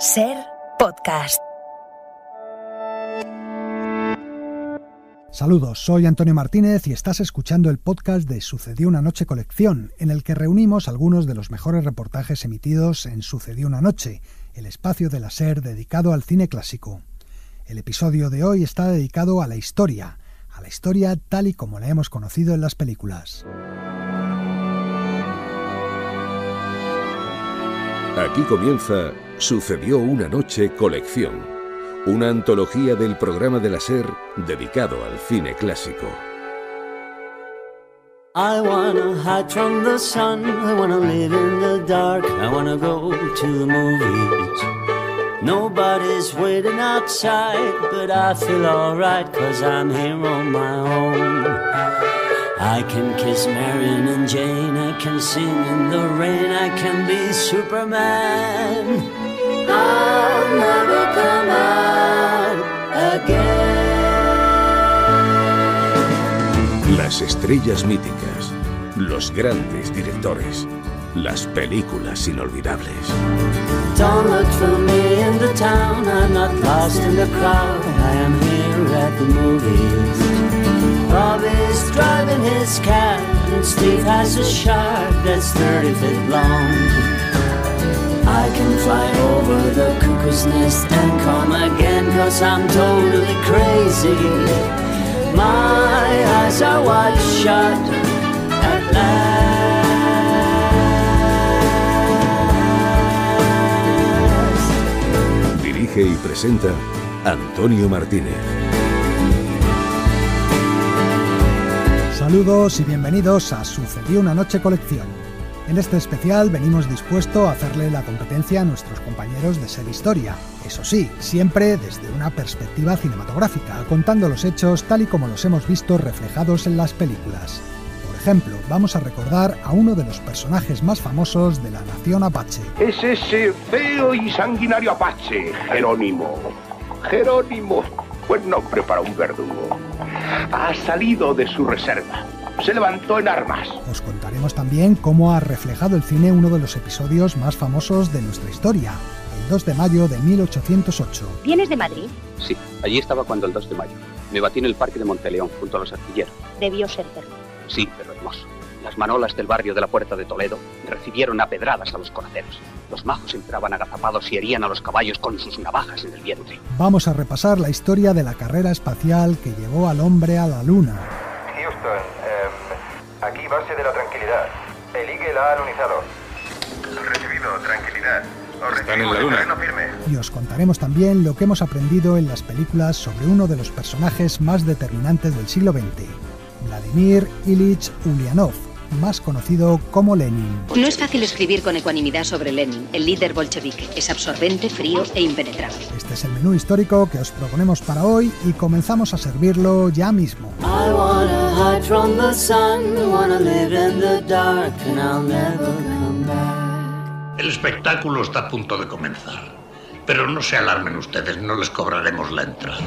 Ser Podcast. Saludos, soy Antonio Martínez y estás escuchando el podcast de Sucedió una noche colección, en el que reunimos algunos de los mejores reportajes emitidos en Sucedió una noche, el espacio de la SER dedicado al cine clásico. El episodio de hoy está dedicado a la historia tal y como la hemos conocido en las películas. Aquí comienza Sucedió una noche colección, una antología del programa de la SER dedicado al cine clásico. I wanna hide from the sun, I wanna live in the dark, I wanna go to the movies. Nobody's waiting outside, but I feel alright, 'cause I'm here on my own. I can kiss Marion and Jane, I can sing in the rain, I can be Superman. I'll never come out again. Las estrellas míticas, los grandes directores, las películas inolvidables. Don't look for me in the town, I'm not lost in the crowd, I am here at the movies. Bobby's driving his cat, and Steve has a shark that's 30 feet long. I can fly over the cuckoo's nest and come again, 'cause I'm totally crazy. My eyes are wide shut at last. Dirige y presenta Antonio Martínez. Saludos y bienvenidos a Sucedió una noche colección. En este especial venimos dispuestos a hacerle la competencia a nuestros compañeros de Ser Historia. Eso sí, siempre desde una perspectiva cinematográfica, contando los hechos tal y como los hemos visto reflejados en las películas. Por ejemplo, vamos a recordar a uno de los personajes más famosos de la nación Apache. Es ese feo y sanguinario Apache, Jerónimo. Jerónimo, buen nombre para un verdugo. Ha salido de su reserva. Se levantó en armas. Os contaremos también cómo ha reflejado el cine uno de los episodios más famosos de nuestra historia, el 2 de mayo de 1808. ¿Vienes de Madrid? Sí, allí estaba cuando el 2 de mayo. Me batí en el parque de Monteleón, junto a los artilleros. Debió ser terrible. Sí, pero hermoso. Las manolas del barrio de la Puerta de Toledo recibieron a pedradas a los coraceros. Los majos entraban agazapados y herían a los caballos con sus navajas en el vientre. Vamos a repasar la historia de la carrera espacial que llevó al hombre a la Luna. Houston, aquí base de la Tranquilidad. El Eagle ha alunizado. Recibido, Tranquilidad. Están en la Luna. Y os contaremos también lo que hemos aprendido en las películas sobre uno de los personajes más determinantes del siglo XX, Vladimir Ilich Ulyanov, más conocido como Lenin. No es fácil escribir con ecuanimidad sobre Lenin, el líder bolchevique. Es absorbente, frío e impenetrable. Este es el menú histórico que os proponemos para hoy y comenzamos a servirlo ya mismo. I wanna hide from the sun, wanna live in the dark, and I'll never come back. El espectáculo está a punto de comenzar, pero no se alarmen ustedes, no les cobraremos la entrada.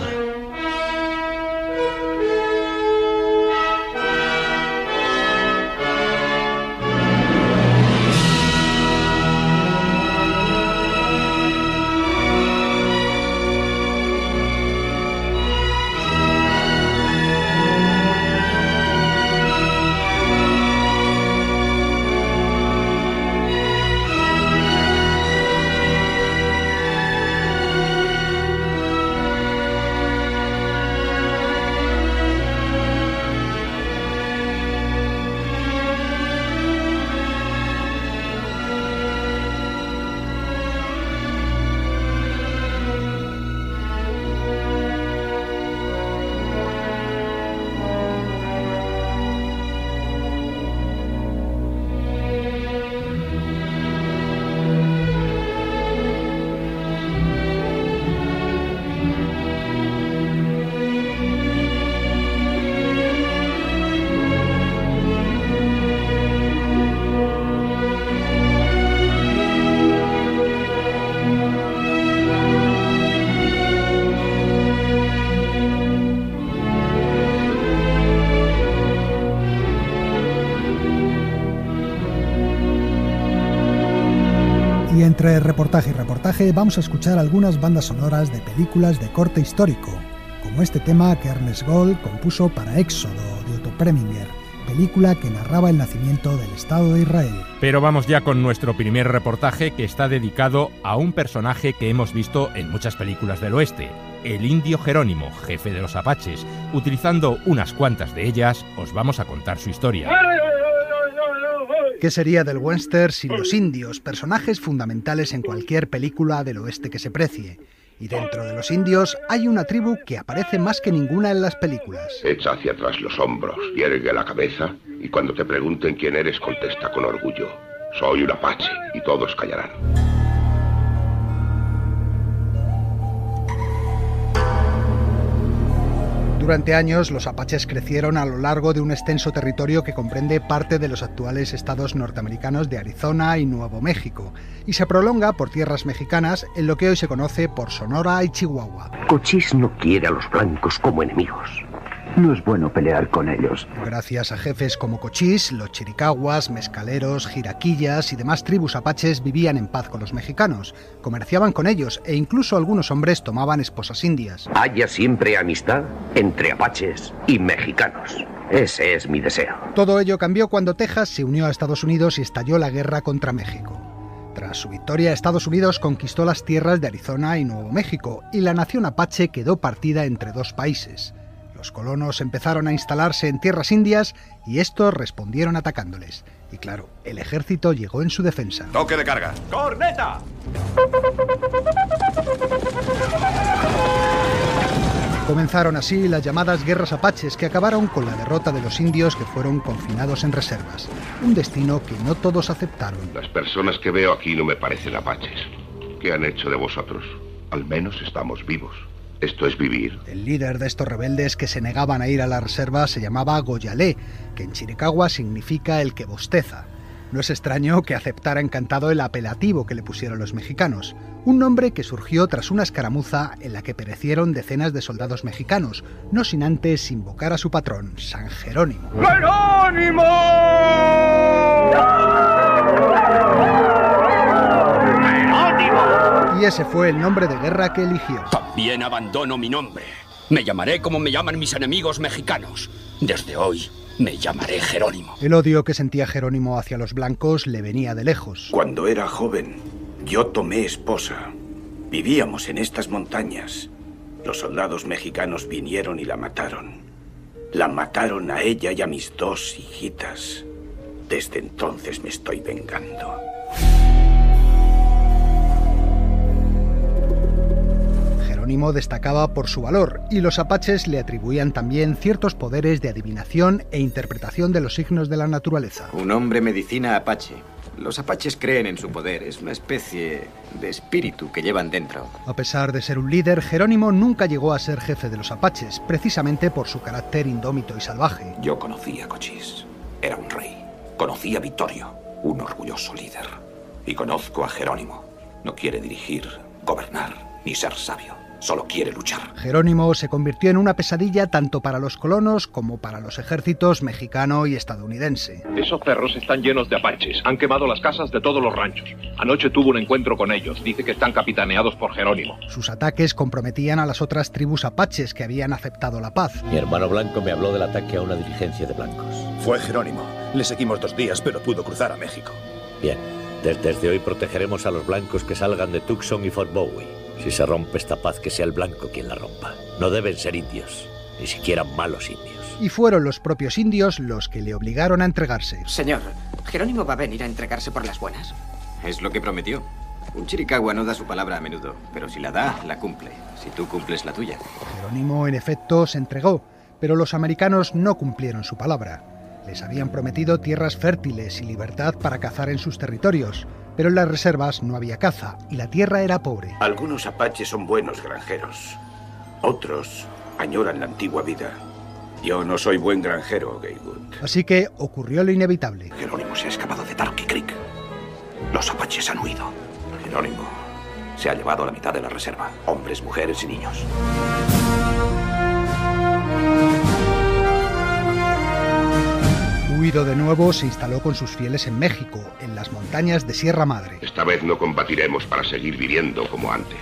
Y entre reportaje y reportaje vamos a escuchar algunas bandas sonoras de películas de corte histórico, como este tema que Ernest Gold compuso para Éxodo de Otto Preminger, película que narraba el nacimiento del Estado de Israel. Pero vamos ya con nuestro primer reportaje, que está dedicado a un personaje que hemos visto en muchas películas del oeste, el indio Jerónimo, jefe de los apaches. Utilizando unas cuantas de ellas, os vamos a contar su historia. ¿Qué sería del western sin los indios, personajes fundamentales en cualquier película del oeste que se precie? Y dentro de los indios hay una tribu que aparece más que ninguna en las películas. Echa hacia atrás los hombros y ergue la cabeza, y cuando te pregunten quién eres, contesta con orgullo: soy un apache, y todos callarán. Durante años, los apaches crecieron a lo largo de un extenso territorio que comprende parte de los actuales estados norteamericanos de Arizona y Nuevo México, y se prolonga por tierras mexicanas en lo que hoy se conoce por Sonora y Chihuahua. Cochise no quiere a los blancos como enemigos. No es bueno pelear con ellos. Gracias a jefes como Cochise, los chiricahuas, mezcaleros, jiraquillas y demás tribus apaches vivían en paz con los mexicanos, comerciaban con ellos e incluso algunos hombres tomaban esposas indias. Haya siempre amistad entre apaches y mexicanos. Ese es mi deseo. Todo ello cambió cuando Texas se unió a Estados Unidos y estalló la guerra contra México. Tras su victoria, Estados Unidos conquistó las tierras de Arizona y Nuevo México, y la nación apache quedó partida entre dos países. Los colonos empezaron a instalarse en tierras indias y estos respondieron atacándoles. Y claro, el ejército llegó en su defensa. ¡Toque de carga! ¡Corneta! Comenzaron así las llamadas guerras apaches, que acabaron con la derrota de los indios, que fueron confinados en reservas. Un destino que no todos aceptaron. Las personas que veo aquí no me parecen apaches. ¿Qué han hecho de vosotros? Al menos estamos vivos. ¿Esto es vivir? El líder de estos rebeldes que se negaban a ir a la reserva se llamaba Goyalé, que en chiricahua significa el que bosteza. No es extraño que aceptara encantado el apelativo que le pusieron los mexicanos, un nombre que surgió tras una escaramuza en la que perecieron decenas de soldados mexicanos, no sin antes invocar a su patrón, San Jerónimo. ¡Jerónimo! Y ese fue el nombre de guerra que eligió. También abandono mi nombre. Me llamaré como me llaman mis enemigos mexicanos. Desde hoy me llamaré Jerónimo. El odio que sentía Jerónimo hacia los blancos le venía de lejos. Cuando era joven, yo tomé esposa. Vivíamos en estas montañas. Los soldados mexicanos vinieron y la mataron. La mataron a ella y a mis dos hijitas. Desde entonces me estoy vengando. Jerónimo destacaba por su valor, y los apaches le atribuían también ciertos poderes de adivinación e interpretación de los signos de la naturaleza. Un hombre medicina apache. Los apaches creen en su poder, es una especie de espíritu que llevan dentro. A pesar de ser un líder, Jerónimo nunca llegó a ser jefe de los apaches, precisamente por su carácter indómito y salvaje. Yo conocí a Cochise. Era un rey. Conocí a Vittorio, un orgulloso líder. Y conozco a Jerónimo. No quiere dirigir, gobernar, ni ser sabio. Solo quiere luchar. Jerónimo se convirtió en una pesadilla tanto para los colonos como para los ejércitos mexicano y estadounidense. Esos perros están llenos de apaches. Han quemado las casas de todos los ranchos. Anoche tuvo un encuentro con ellos. Dice que están capitaneados por Jerónimo. Sus ataques comprometían a las otras tribus apaches que habían aceptado la paz. Mi hermano blanco me habló del ataque a una diligencia de blancos. Fue Jerónimo. Le seguimos 2 días, pero pudo cruzar a México. Bien. Desde hoy protegeremos a los blancos que salgan de Tucson y Fort Bowie. Si se rompe esta paz, que sea el blanco quien la rompa. No deben ser indios, ni siquiera malos indios. Y fueron los propios indios los que le obligaron a entregarse. Señor, ¿Jerónimo va a venir a entregarse por las buenas? Es lo que prometió. Un chiricahua no da su palabra a menudo, pero si la da, la cumple. Si tú cumples la tuya. Jerónimo, en efecto, se entregó, pero los americanos no cumplieron su palabra. Les habían prometido tierras fértiles y libertad para cazar en sus territorios, pero en las reservas no había caza y la tierra era pobre. Algunos apaches son buenos granjeros. Otros añoran la antigua vida. Yo no soy buen granjero, Gatewood. Así que ocurrió lo inevitable. Jerónimo se ha escapado de Turkey Creek. Los apaches han huido. Jerónimo se ha llevado la mitad de la reserva. Hombres, mujeres y niños. Huido de nuevo, se instaló con sus fieles en México, en las montañas de Sierra Madre. Esta vez no combatiremos para seguir viviendo como antes.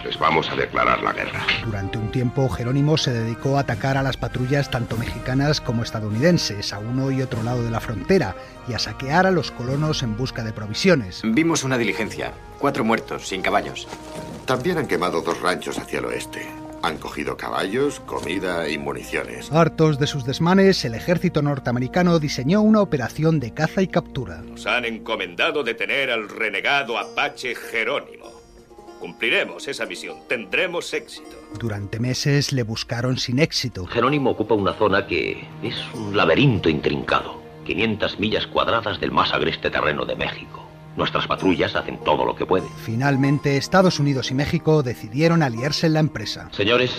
Les vamos a declarar la guerra. Durante un tiempo, Jerónimo se dedicó a atacar a las patrullas tanto mexicanas como estadounidenses, a uno y otro lado de la frontera, y a saquear a los colonos en busca de provisiones. Vimos una diligencia. 4 muertos, sin caballos. También han quemado 2 ranchos hacia el oeste. Han cogido caballos, comida y municiones. Hartos de sus desmanes, el ejército norteamericano diseñó una operación de caza y captura. Nos han encomendado detener al renegado apache Jerónimo. Cumpliremos esa misión, tendremos éxito. Durante meses le buscaron sin éxito. Jerónimo ocupa una zona que es un laberinto intrincado. 500 millas cuadradas del más agreste terreno de México. Nuestras patrullas hacen todo lo que pueden. Finalmente, Estados Unidos y México decidieron aliarse en la empresa. Señores,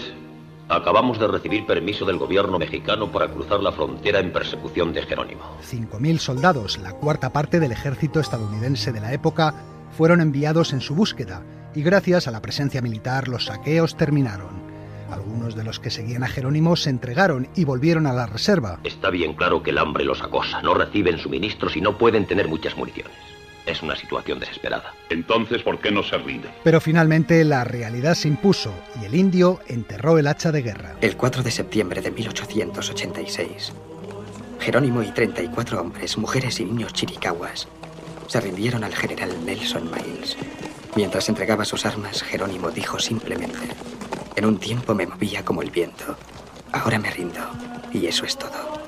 acabamos de recibir permiso del gobierno mexicano para cruzar la frontera en persecución de Jerónimo. 5.000 soldados, la cuarta parte del ejército estadounidense de la época, fueron enviados en su búsqueda, y gracias a la presencia militar los saqueos terminaron. Algunos de los que seguían a Jerónimo se entregaron y volvieron a la reserva. Está bien claro que el hambre los acosa, no reciben suministros y no pueden tener muchas municiones. Es una situación desesperada. Entonces, ¿por qué no se rinden? Pero finalmente la realidad se impuso y el indio enterró el hacha de guerra. El 4 de septiembre de 1886, Jerónimo y 34 hombres, mujeres y niños chiricahuas se rindieron al general Nelson Miles. Mientras entregaba sus armas, Jerónimo dijo simplemente: en un tiempo me movía como el viento, ahora me rindo, y eso es todo.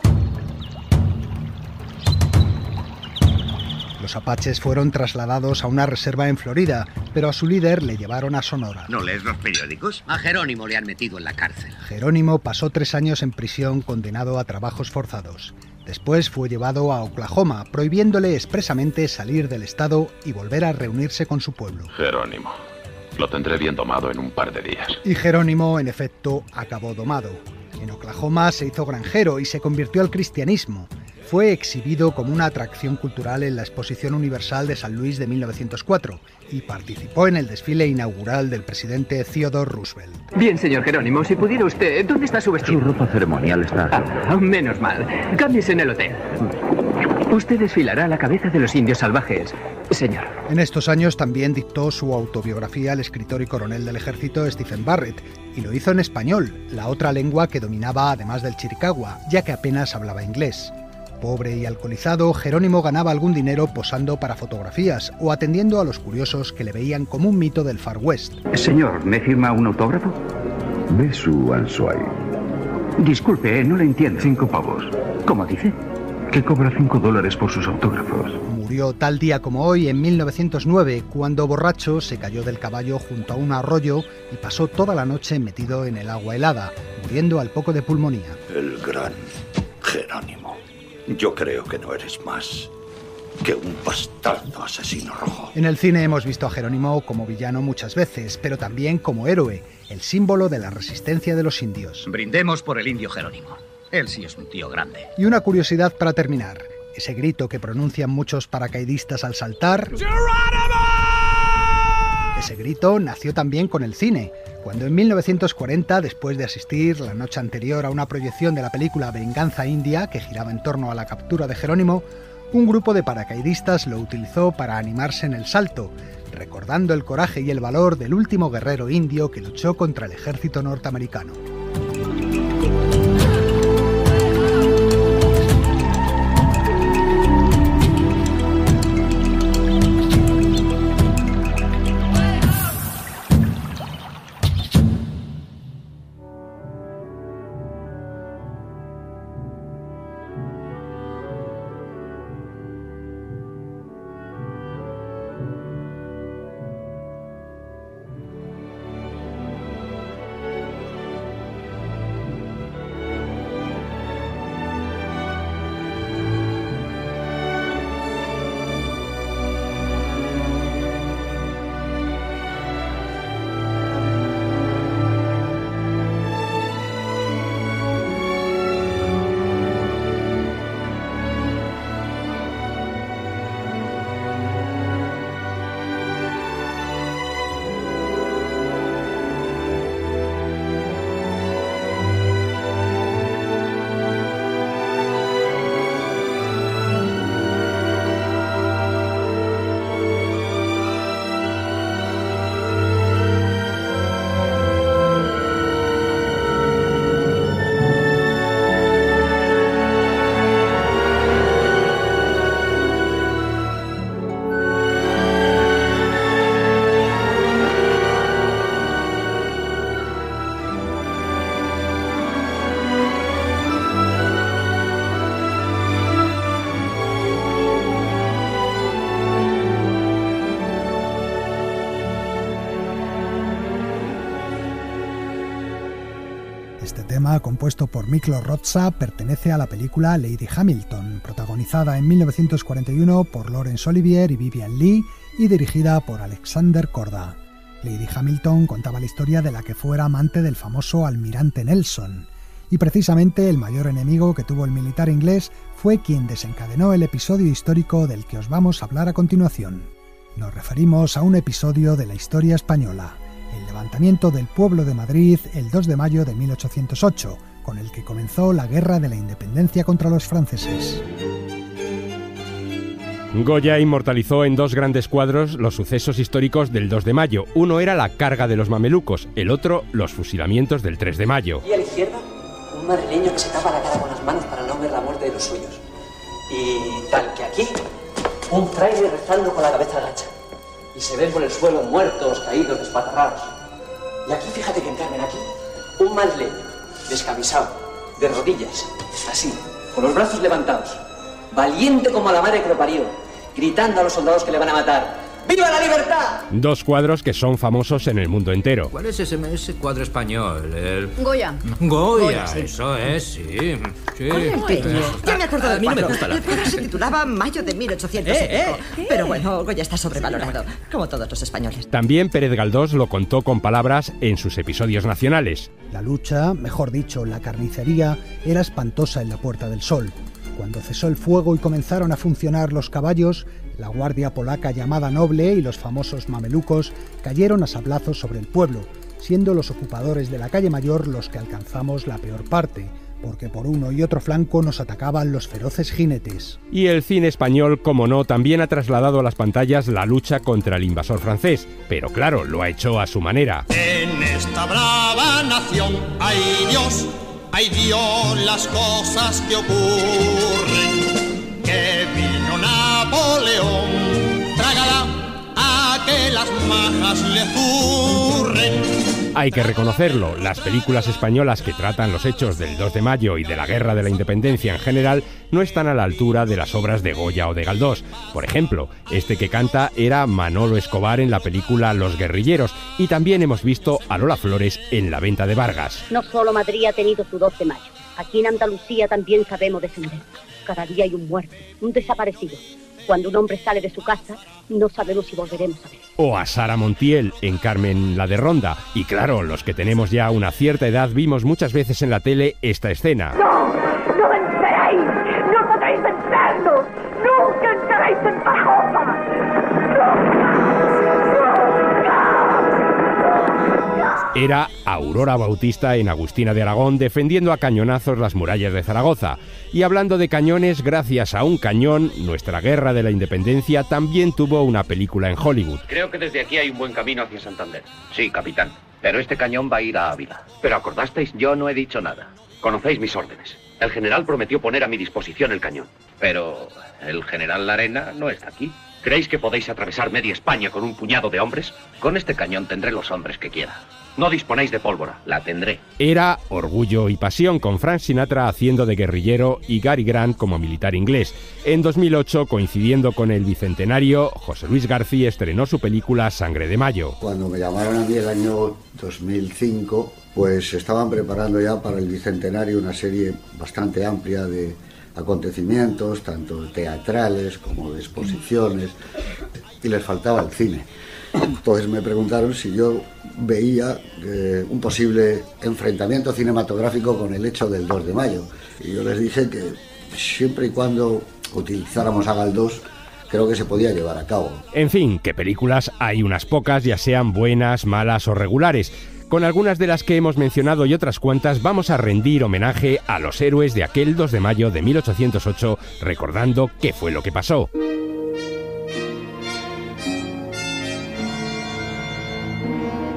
Los apaches fueron trasladados a una reserva en Florida, pero a su líder le llevaron a Sonora. ¿No lees los periódicos? A Jerónimo le han metido en la cárcel. Jerónimo pasó 3 años en prisión condenado a trabajos forzados. Después fue llevado a Oklahoma, prohibiéndole expresamente salir del estado y volver a reunirse con su pueblo. Jerónimo. Lo tendré bien domado en un par de días. Y Jerónimo, en efecto, acabó domado. En Oklahoma se hizo granjero y se convirtió al cristianismo. Fue exhibido como una atracción cultural en la Exposición Universal de San Luis de 1904 y participó en el desfile inaugural del presidente Theodore Roosevelt. Bien, señor Jerónimo, si pudiera usted... ¿Dónde está su vestido? Su ropa ceremonial está... menos mal. Cámbiese en el hotel. Usted desfilará a la cabeza de los indios salvajes, señor. En estos años también dictó su autobiografía el escritor y coronel del ejército Stephen Barrett, y lo hizo en español, la otra lengua que dominaba además del chiricahua, ya que apenas hablaba inglés. Pobre y alcoholizado, Jerónimo ganaba algún dinero posando para fotografías o atendiendo a los curiosos que le veían como un mito del Far West. Señor, ¿me firma un autógrafo? Besu Ansoy. Disculpe, no le entiendo. 5 pavos. ¿Cómo dice? Que cobra $5 por sus autógrafos. Murió tal día como hoy en 1909, cuando borracho se cayó del caballo junto a un arroyo y pasó toda la noche metido en el agua helada, muriendo al poco de pulmonía. El gran Jerónimo. Yo creo que no eres más que un bastardo asesino rojo. En el cine hemos visto a Jerónimo como villano muchas veces, pero también como héroe, el símbolo de la resistencia de los indios. Brindemos por el indio Jerónimo. Él sí es un tío grande. Y una curiosidad para terminar. Ese grito que pronuncian muchos paracaidistas al saltar... ¡Jerónimo! Ese grito nació también con el cine, cuando en 1940, después de asistir la noche anterior a una proyección de la película Venganza India, que giraba en torno a la captura de Jerónimo, un grupo de paracaidistas lo utilizó para animarse en el salto, recordando el coraje y el valor del último guerrero indio que luchó contra el ejército norteamericano. Este tema, compuesto por Miklos Rozsa, pertenece a la película Lady Hamilton, protagonizada en 1941 por Laurence Olivier y Vivien Leigh y dirigida por Alexander Korda. Lady Hamilton contaba la historia de la que fuera amante del famoso almirante Nelson, y precisamente el mayor enemigo que tuvo el militar inglés fue quien desencadenó el episodio histórico del que os vamos a hablar a continuación. Nos referimos a un episodio de la historia española, el levantamiento del pueblo de Madrid el 2 de mayo de 1808, con el que comenzó la Guerra de la Independencia contra los franceses. Goya inmortalizó en dos grandes cuadros los sucesos históricos del 2 de mayo. Uno era la carga de los mamelucos, el otro los fusilamientos del 3 de mayo. Y a la izquierda, un madrileño que se tapa la cara con las manos para no ver la muerte de los suyos. Y tal que aquí, un fraile rezando con la cabeza agacha. Y se ven por el suelo muertos, caídos, despatarrados. Y aquí, fíjate que encarnen aquí, un madrileño, descamisado, de rodillas, así, con los brazos levantados, valiente como la madre que lo parió, gritando a los soldados que le van a matar. ¡Viva la libertad! Dos cuadros que son famosos en el mundo entero. ¿Cuál es ese cuadro español? Goya. Goya, sí. Eso es, sí. Yo me acuerdo del mí no me cuadro. gusta la El cuadro se titulaba Mayo de 1805. Pero bueno, Goya está sobrevalorado, como todos los españoles. También Pérez Galdós lo contó con palabras en sus episodios nacionales. La lucha, mejor dicho, la carnicería, era espantosa en la Puerta del Sol. Cuando cesó el fuego y comenzaron a funcionar los caballos, la guardia polaca llamada Noble y los famosos mamelucos cayeron a sablazos sobre el pueblo, siendo los ocupadores de la calle Mayor los que alcanzamos la peor parte, porque por uno y otro flanco nos atacaban los feroces jinetes. Y el cine español, como no, también ha trasladado a las pantallas la lucha contra el invasor francés, pero claro, lo ha hecho a su manera. En esta brava nación hay Dios, las cosas que ocurren. Que vino Napoleón, trágala a que las majas le zurren. Hay que reconocerlo, las películas españolas que tratan los hechos del 2 de mayo y de la Guerra de la Independencia en general no están a la altura de las obras de Goya o de Galdós. Por ejemplo, este que canta era Manolo Escobar en la película Los Guerrilleros, y también hemos visto a Lola Flores en La Venta de Vargas. No solo Madrid ha tenido su 2 de mayo, aquí en Andalucía también sabemos defender. Cada día hay un muerto, un desaparecido. Cuando un hombre sale de su casa, no sabemos si volveremos a ver. O a Sara Montiel en Carmen la de Ronda. Y claro, los que tenemos ya una cierta edad vimos muchas veces en la tele esta escena. ¡No! ¡No venceréis! ¡No podréis vencernos! ¡Nunca entraréis en Zaragoza! Era Aurora Bautista en Agustina de Aragón defendiendo a cañonazos las murallas de Zaragoza. Y hablando de cañones, gracias a un cañón, nuestra Guerra de la Independencia también tuvo una película en Hollywood. Creo que desde aquí hay un buen camino hacia Santander. Sí, capitán. Pero este cañón va a ir a Ávila. ¿Pero acordasteis? Yo no he dicho nada. Conocéis mis órdenes. El general prometió poner a mi disposición el cañón. Pero el general Larena no está aquí. ¿Creéis que podéis atravesar media España con un puñado de hombres? Con este cañón tendré los hombres que quiera. No disponéis de pólvora, la tendré. Era Orgullo y Pasión, con Frank Sinatra haciendo de guerrillero y Cary Grant como militar inglés. En 2008, coincidiendo con el bicentenario, José Luis García estrenó su película Sangre de Mayo. Cuando me llamaron a mí el año 2005, pues estaban preparando ya para el bicentenario una serie bastante amplia de acontecimientos, tanto teatrales como de exposiciones, y les faltaba el cine. Entonces me preguntaron si yo veía un posible enfrentamiento cinematográfico con el hecho del 2 de mayo. Y yo les dije que siempre y cuando utilizáramos a Galdós, creo que se podía llevar a cabo. En fin, que películas hay unas pocas, ya sean buenas, malas o regulares. Con algunas de las que hemos mencionado y otras cuantas vamos a rendir homenaje a los héroes de aquel 2 de mayo de 1808, recordando qué fue lo que pasó.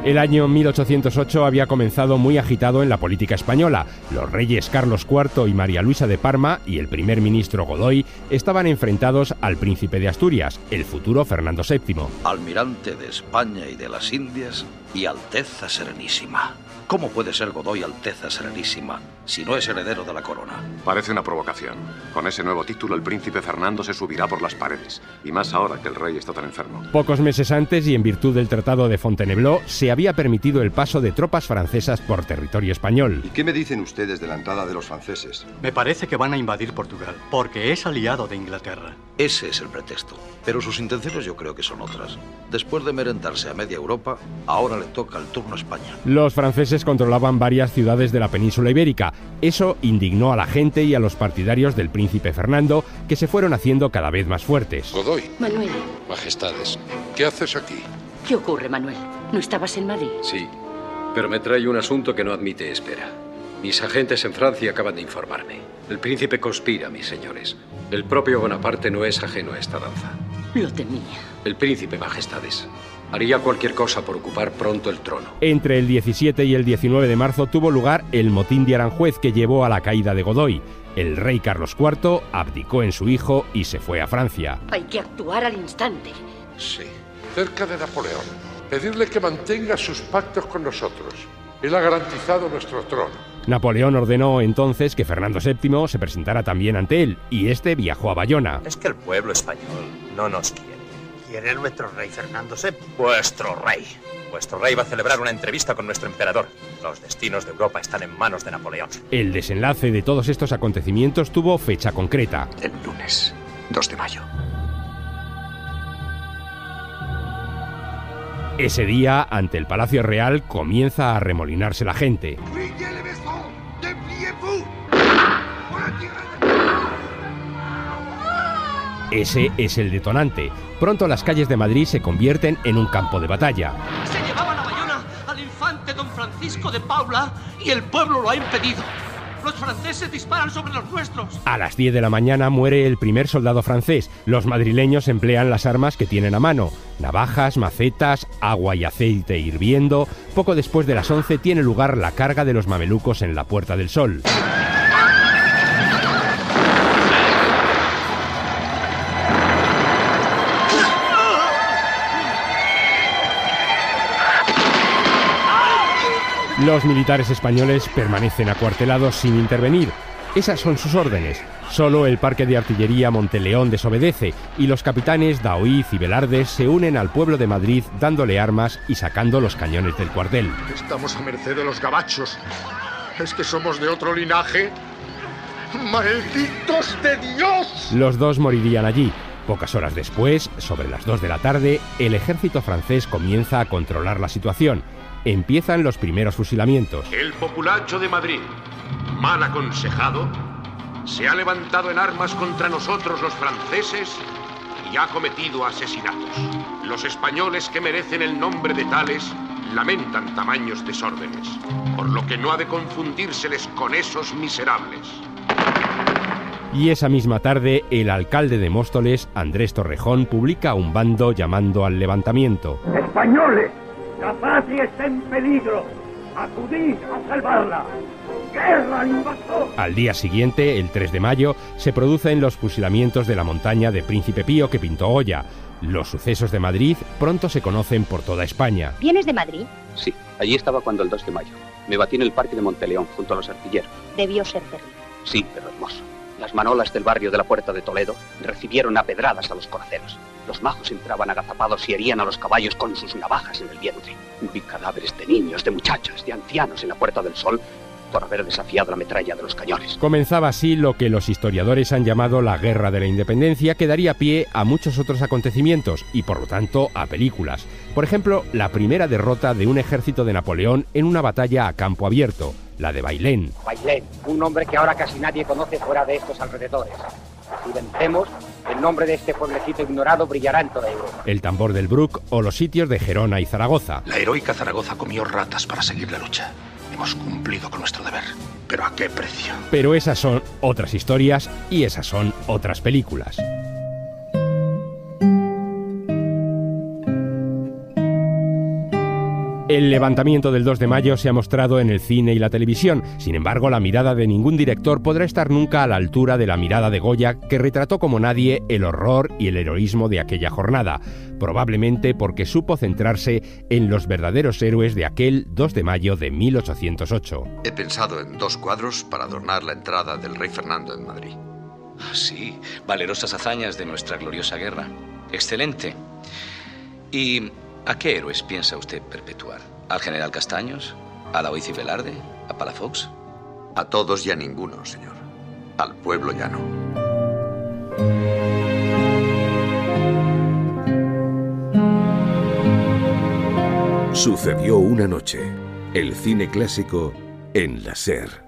El año 1808 había comenzado muy agitado en la política española. Los reyes Carlos IV y María Luisa de Parma y el primer ministro Godoy estaban enfrentados al príncipe de Asturias, el futuro Fernando VII. Almirante de España y de las Indias y Alteza Serenísima. ¿Cómo puede ser Godoy Alteza Serenísima si no es heredero de la corona? Parece una provocación. Con ese nuevo título el príncipe Fernando se subirá por las paredes. Y más ahora que el rey está tan enfermo. Pocos meses antes y en virtud del Tratado de Fontainebleau se había permitido el paso de tropas francesas por territorio español. ¿Y qué me dicen ustedes de la entrada de los franceses? Me parece que van a invadir Portugal, porque es aliado de Inglaterra. Ese es el pretexto. Pero sus intenciones yo creo que son otras. Después de merendarse a media Europa, ahora le toca el turno a España. Los franceses controlaban varias ciudades de la península ibérica. Eso indignó a la gente y a los partidarios del príncipe Fernando, que se fueron haciendo cada vez más fuertes. Godoy. Manuel. Majestades, ¿qué haces aquí? ¿Qué ocurre, Manuel? ¿No estabas en Madrid? Sí, pero me trae un asunto que no admite espera. Mis agentes en Francia acaban de informarme. El príncipe conspira, mis señores. El propio Bonaparte no es ajeno a esta danza. Lo temía. El príncipe, majestades, haría cualquier cosa por ocupar pronto el trono. Entre el 17 y el 19 de marzo tuvo lugar el motín de Aranjuez que llevó a la caída de Godoy. El rey Carlos IV abdicó en su hijo y se fue a Francia. Hay que actuar al instante. Sí, cerca de Napoleón. Pedirle que mantenga sus pactos con nosotros. Él ha garantizado nuestro trono. Napoleón ordenó entonces que Fernando VII se presentara también ante él, y este viajó a Bayona. Es que el pueblo español no nos quiere. Quiere nuestro rey Fernando VII. Vuestro rey. Vuestro rey va a celebrar una entrevista con nuestro emperador. Los destinos de Europa están en manos de Napoleón. El desenlace de todos estos acontecimientos tuvo fecha concreta. El lunes, 2 de mayo. Ese día, ante el Palacio Real, comienza a arremolinarse la gente. Ese es el detonante. Pronto las calles de Madrid se convierten en un campo de batalla. Se llevaban a Bayona al infante don Francisco de Paula y el pueblo lo ha impedido. Los franceses disparan sobre los nuestros. A las 10 de la mañana muere el primer soldado francés. Los madrileños emplean las armas que tienen a mano: navajas, macetas, agua y aceite hirviendo. Poco después de las 11 tiene lugar la carga de los mamelucos en la Puerta del Sol. Los militares españoles permanecen acuartelados sin intervenir. Esas son sus órdenes. Solo el parque de artillería Monteleón desobedece y los capitanes Daoíz y Velarde se unen al pueblo de Madrid dándole armas y sacando los cañones del cuartel. Estamos a merced de los gabachos. ¿Es que somos de otro linaje? ¡Malditos de Dios! Los dos morirían allí. Pocas horas después, sobre las 2 de la tarde, el ejército francés comienza a controlar la situación. Empiezan los primeros fusilamientos. El populacho de Madrid, mal aconsejado, se ha levantado en armas contra nosotros los franceses y ha cometido asesinatos. Los españoles que merecen el nombre de tales lamentan tamaños desórdenes, por lo que no ha de confundírseles con esos miserables. Y esa misma tarde, el alcalde de Móstoles, Andrés Torrejón, publica un bando llamando al levantamiento. ¡Españoles! ¡La patria está en peligro! ¡Acudid a salvarla! ¡Guerra al invasor! Al día siguiente, el 3 de mayo, se producen los fusilamientos de la montaña de Príncipe Pío que pintó Goya. Los sucesos de Madrid pronto se conocen por toda España. ¿Vienes de Madrid? Sí, allí estaba cuando el 2 de mayo. Me batí en el parque de Monteleón, junto a los artilleros. Debió ser terrible. Sí, pero hermoso. Las manolas del barrio de la Puerta de Toledo recibieron a pedradas a los coraceros. Los majos entraban agazapados y herían a los caballos con sus navajas en el vientre. Vi cadáveres de niños, de muchachas, de ancianos en la Puerta del Sol por haber desafiado la metralla de los cañones. Comenzaba así lo que los historiadores han llamado la Guerra de la Independencia, que daría pie a muchos otros acontecimientos y, por lo tanto, a películas. Por ejemplo, la primera derrota de un ejército de Napoleón en una batalla a campo abierto, la de Bailén. Bailén, un nombre que ahora casi nadie conoce fuera de estos alrededores. Si vencemos, el nombre de este pueblecito ignorado brillará en toda Europa. El tambor del Bruc o los sitios de Gerona y Zaragoza. La heroica Zaragoza comió ratas para seguir la lucha. Hemos cumplido con nuestro deber, pero ¿a qué precio? Pero esas son otras historias y esas son otras películas. El levantamiento del 2 de mayo se ha mostrado en el cine y la televisión. Sin embargo, la mirada de ningún director podrá estar nunca a la altura de la mirada de Goya, que retrató como nadie el horror y el heroísmo de aquella jornada, probablemente porque supo centrarse en los verdaderos héroes de aquel 2 de mayo de 1808. He pensado en 2 cuadros para adornar la entrada del rey Fernando en Madrid. Sí, valerosas hazañas de nuestra gloriosa guerra. Excelente. ¿Y a qué héroes piensa usted perpetuar? ¿Al general Castaños? ¿A la Oiz y Velarde? ¿A Palafox? A todos y a ninguno, señor. Al pueblo llano. Sucedió una noche. El cine clásico en la SER.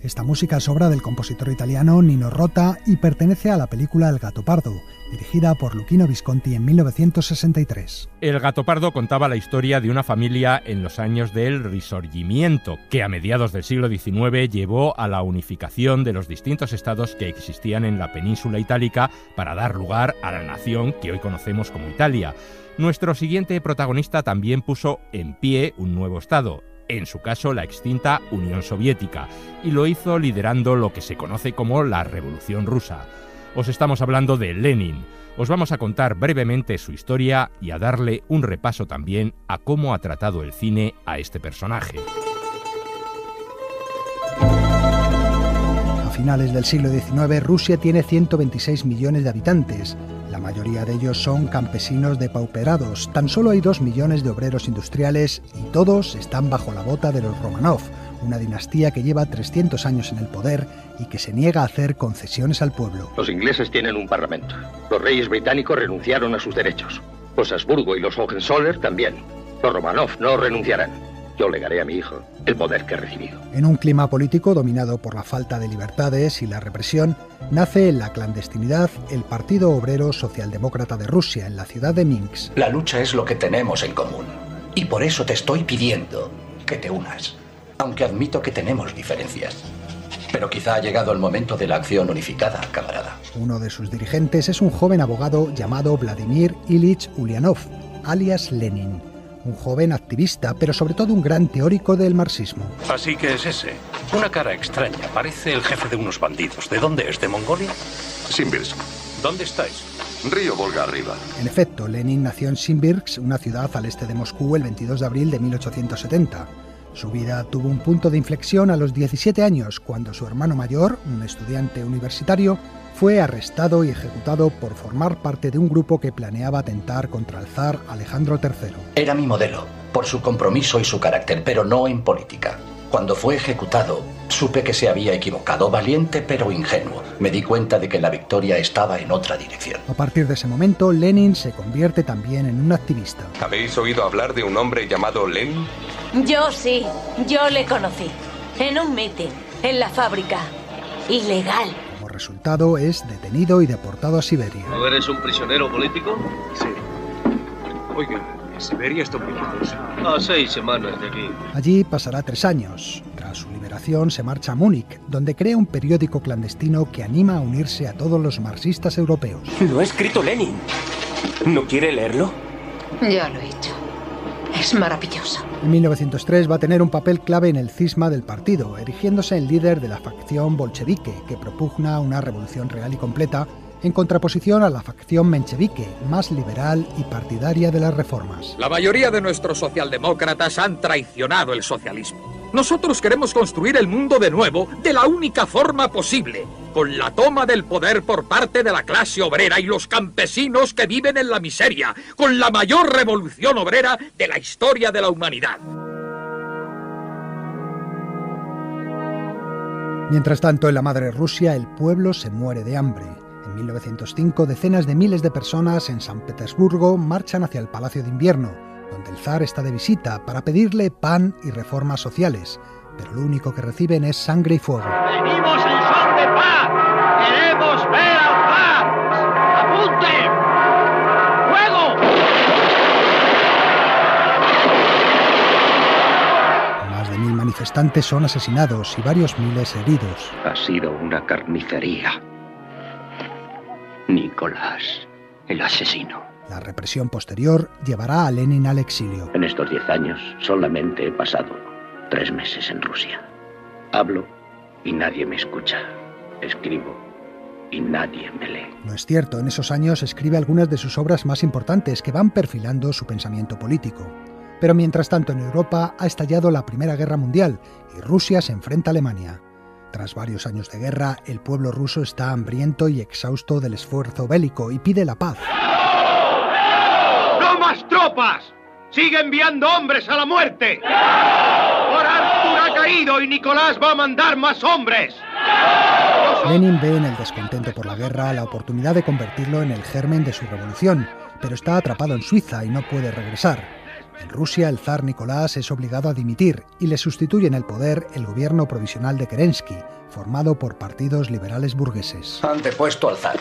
Esta música es obra del compositor italiano Nino Rota y pertenece a la película El Gattopardo, dirigida por Luchino Visconti en 1963. El Gattopardo contaba la historia de una familia en los años del Risorgimiento, que a mediados del siglo XIX llevó a la unificación de los distintos estados que existían en la península itálica para dar lugar a la nación que hoy conocemos como Italia. Nuestro siguiente protagonista también puso en pie un nuevo estado, en su caso la extinta Unión Soviética, y lo hizo liderando lo que se conoce como la Revolución Rusa. Os estamos hablando de Lenin. Os vamos a contar brevemente su historia y a darle un repaso también a cómo ha tratado el cine a este personaje. A finales del siglo XIX, Rusia tiene 126 millones de habitantes. La mayoría de ellos son campesinos depauperados. Tan solo hay 2 millones de obreros industriales y todos están bajo la bota de los Romanov, una dinastía que lleva 300 años en el poder y que se niega a hacer concesiones al pueblo. Los ingleses tienen un parlamento. Los reyes británicos renunciaron a sus derechos. Los Habsburgo y los Hohenzollern también. Los Romanov no renunciarán. Yo legaré a mi hijo el poder que he recibido. En un clima político dominado por la falta de libertades y la represión, nace en la clandestinidad el Partido Obrero Socialdemócrata de Rusia, en la ciudad de Minsk. La lucha es lo que tenemos en común. Y por eso te estoy pidiendo que te unas. Aunque admito que tenemos diferencias. Pero quizá ha llegado el momento de la acción unificada, camarada. Uno de sus dirigentes es un joven abogado llamado Vladimir Ilich Ulyanov, alias Lenin. Un joven activista, pero sobre todo un gran teórico del marxismo. Así que es ese. Una cara extraña. Parece el jefe de unos bandidos. ¿De dónde es? ¿De Mongolia? Simbirsk. ¿Dónde estáis? Río Volga arriba. En efecto, Lenin nació en Simbirsk, una ciudad al este de Moscú, el 22 de abril de 1870. Su vida tuvo un punto de inflexión a los 17 años, cuando su hermano mayor, un estudiante universitario, fue arrestado y ejecutado por formar parte de un grupo que planeaba atentar contra el zar Alejandro III. Era mi modelo, por su compromiso y su carácter, pero no en política. Cuando fue ejecutado, supe que se había equivocado, valiente pero ingenuo. Me di cuenta de que la victoria estaba en otra dirección. A partir de ese momento, Lenin se convierte también en un activista. ¿Habéis oído hablar de un hombre llamado Lenin? Yo sí, yo le conocí. En un mitin, en la fábrica. Ilegal. Como resultado, es detenido y deportado a Siberia. ¿No eres un prisionero político? Sí. Oiga, en Siberia está muy lejos. A 6 semanas de aquí. Allí pasará 3 años. Tras su liberación se marcha a Múnich, donde crea un periódico clandestino que anima a unirse a todos los marxistas europeos. Lo ha escrito Lenin. ¿No quiere leerlo? Ya lo he hecho. Es maravilloso. En 1903 va a tener un papel clave en el cisma del partido, erigiéndose en líder de la facción bolchevique, que propugna una revolución real y completa, en contraposición a la facción menchevique, más liberal y partidaria de las reformas. La mayoría de nuestros socialdemócratas han traicionado el socialismo. Nosotros queremos construir el mundo de nuevo de la única forma posible, con la toma del poder por parte de la clase obrera y los campesinos que viven en la miseria, con la mayor revolución obrera de la historia de la humanidad. Mientras tanto, en la madre Rusia, el pueblo se muere de hambre. En En 1905, decenas de miles de personas en San Petersburgo marchan hacia el Palacio de Invierno, donde el zar está de visita para pedirle pan y reformas sociales, pero lo único que reciben es sangre y fuego. ¡Venimos en son de paz! ¡Queremos ver al zar! ¡Apunten! ¡Fuego! Más de 1000 manifestantes son asesinados y varios miles heridos. Ha sido una carnicería. Nicolás, el asesino. La represión posterior llevará a Lenin al exilio. En estos 10 años solamente he pasado 3 meses en Rusia. Hablo y nadie me escucha. Escribo y nadie me lee. No es cierto, en esos años escribe algunas de sus obras más importantes que van perfilando su pensamiento político. Pero mientras tanto en Europa ha estallado la Primera Guerra Mundial y Rusia se enfrenta a Alemania. Tras varios años de guerra, el pueblo ruso está hambriento y exhausto del esfuerzo bélico y pide la paz. ¡No más tropas! ¡Sigue enviando hombres a la muerte! ¡Por Artur ha caído y Nicolás va a mandar más hombres! Lenin ve en el descontento por la guerra la oportunidad de convertirlo en el germen de su revolución, pero está atrapado en Suiza y no puede regresar. En Rusia, el zar Nicolás es obligado a dimitir y le sustituye en el poder el gobierno provisional de Kerensky, formado por partidos liberales burgueses. Han depuesto al zar